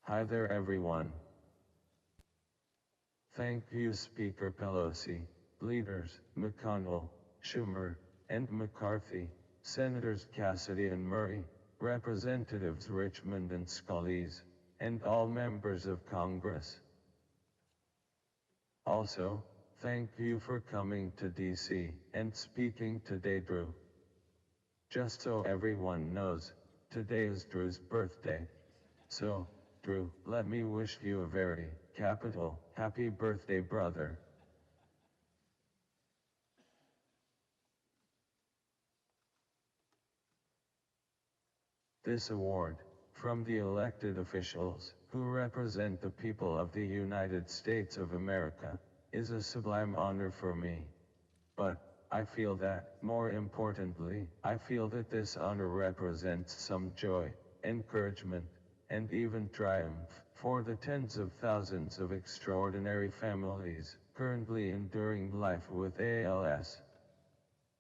Hi there everyone. Thank you Speaker Pelosi, Leaders McConnell, Schumer, and McCarthy, Senators Cassidy and Murray, Representatives Richmond and Scalise, and all members of Congress. Also, thank you for coming to DC and speaking today, Drew. Just so everyone knows, today is Drew's birthday. So, Drew, let me wish you a very capital happy birthday, brother. This award, from the elected officials who represent the people of the United States of America, is a sublime honor for me. But I feel that, more importantly, I feel that this honor represents some joy, encouragement, and even triumph for the tens of thousands of extraordinary families currently enduring life with ALS.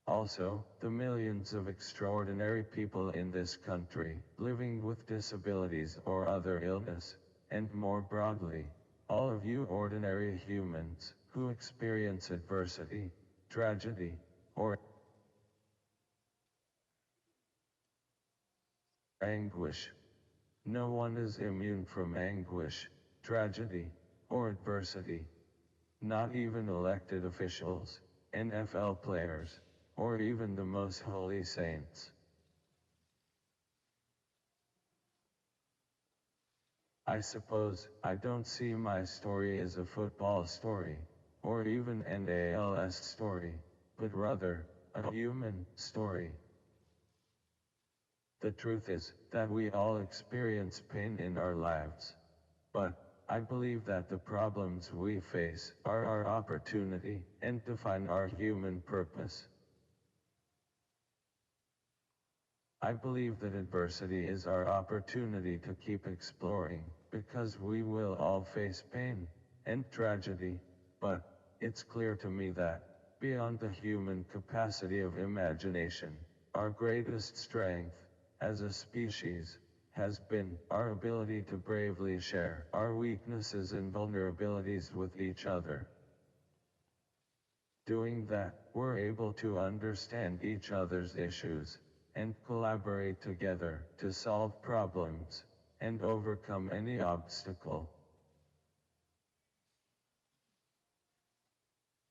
Also, the millions of extraordinary people in this country living with disabilities or other illness, and more broadly, all of you ordinary humans who experience adversity, tragedy, or anguish. No one is immune from anguish, tragedy, or adversity. Not even elected officials, NFL players, or even the most holy saints. I suppose I don't see my story as a football story, or even an ALS story, but rather, a human story. The truth is that we all experience pain in our lives. But I believe that the problems we face are our opportunity and define our human purpose. I believe that adversity is our opportunity to keep exploring, because we will all face pain and tragedy, but it's clear to me that, beyond the human capacity of imagination, our greatest strength, as a species, has been our ability to bravely share our weaknesses and vulnerabilities with each other. Doing that, we're able to understand each other's issues, and collaborate together to solve problems, and overcome any obstacle.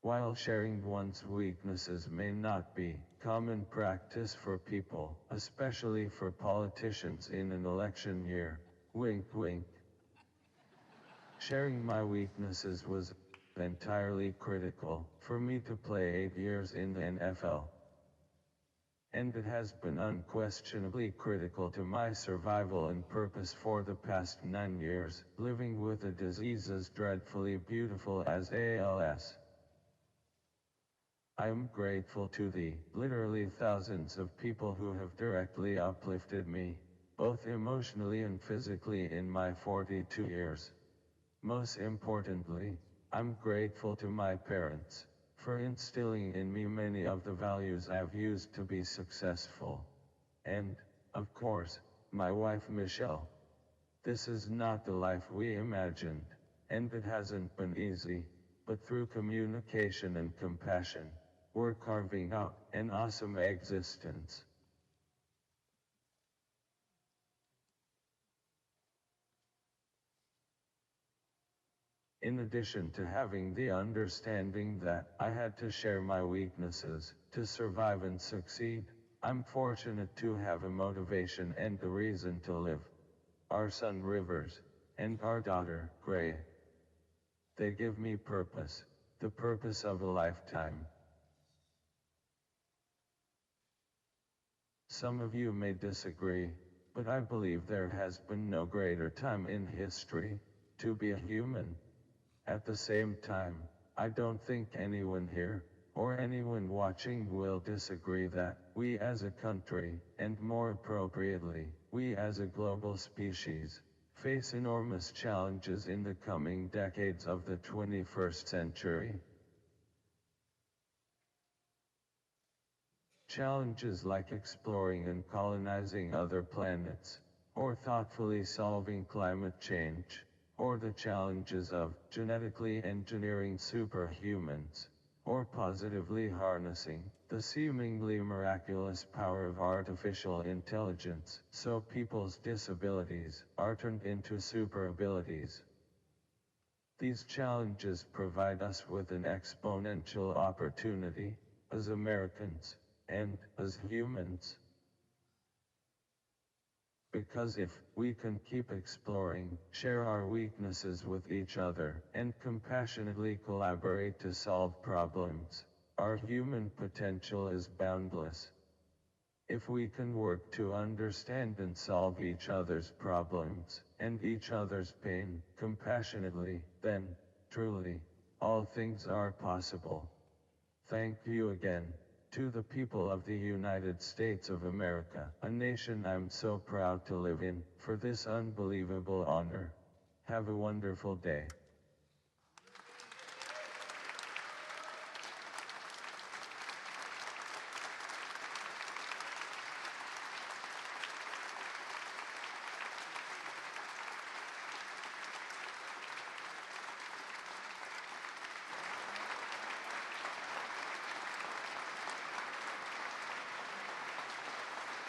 While sharing one's weaknesses may not be common practice for people, especially for politicians in an election year, wink wink. Sharing my weaknesses was entirely critical for me to play 8 years in the NFL. And it has been unquestionably critical to my survival and purpose for the past 9 years, living with a disease as dreadfully beautiful as ALS. I am grateful to the literally thousands of people who have directly uplifted me, both emotionally and physically in my 42 years. Most importantly, I'm grateful to my parents for instilling in me many of the values I've used to be successful. And, of course, my wife Michelle. This is not the life we imagined, and it hasn't been easy, but through communication and compassion, we're carving out an awesome existence. In addition to having the understanding that I had to share my weaknesses to survive and succeed, I'm fortunate to have a motivation and a reason to live. Our son Rivers, and our daughter Gray. They give me purpose, the purpose of a lifetime. Some of you may disagree, but I believe there has been no greater time in history to be a human. At the same time, I don't think anyone here, or anyone watching will disagree that we as a country, and more appropriately, we as a global species, face enormous challenges in the coming decades of the 21st century. Challenges like exploring and colonizing other planets, or thoughtfully solving climate change, or the challenges of genetically engineering superhumans, or positively harnessing the seemingly miraculous power of artificial intelligence so people's disabilities are turned into super abilities. These challenges provide us with an exponential opportunity, as Americans, and as humans. Because if we can keep exploring, share our weaknesses with each other, and compassionately collaborate to solve problems, our human potential is boundless. If we can work to understand and solve each other's problems, and each other's pain, compassionately, then, truly, all things are possible. Thank you again, to the people of the United States of America, a nation I'm so proud to live in, for this unbelievable honor. Have a wonderful day.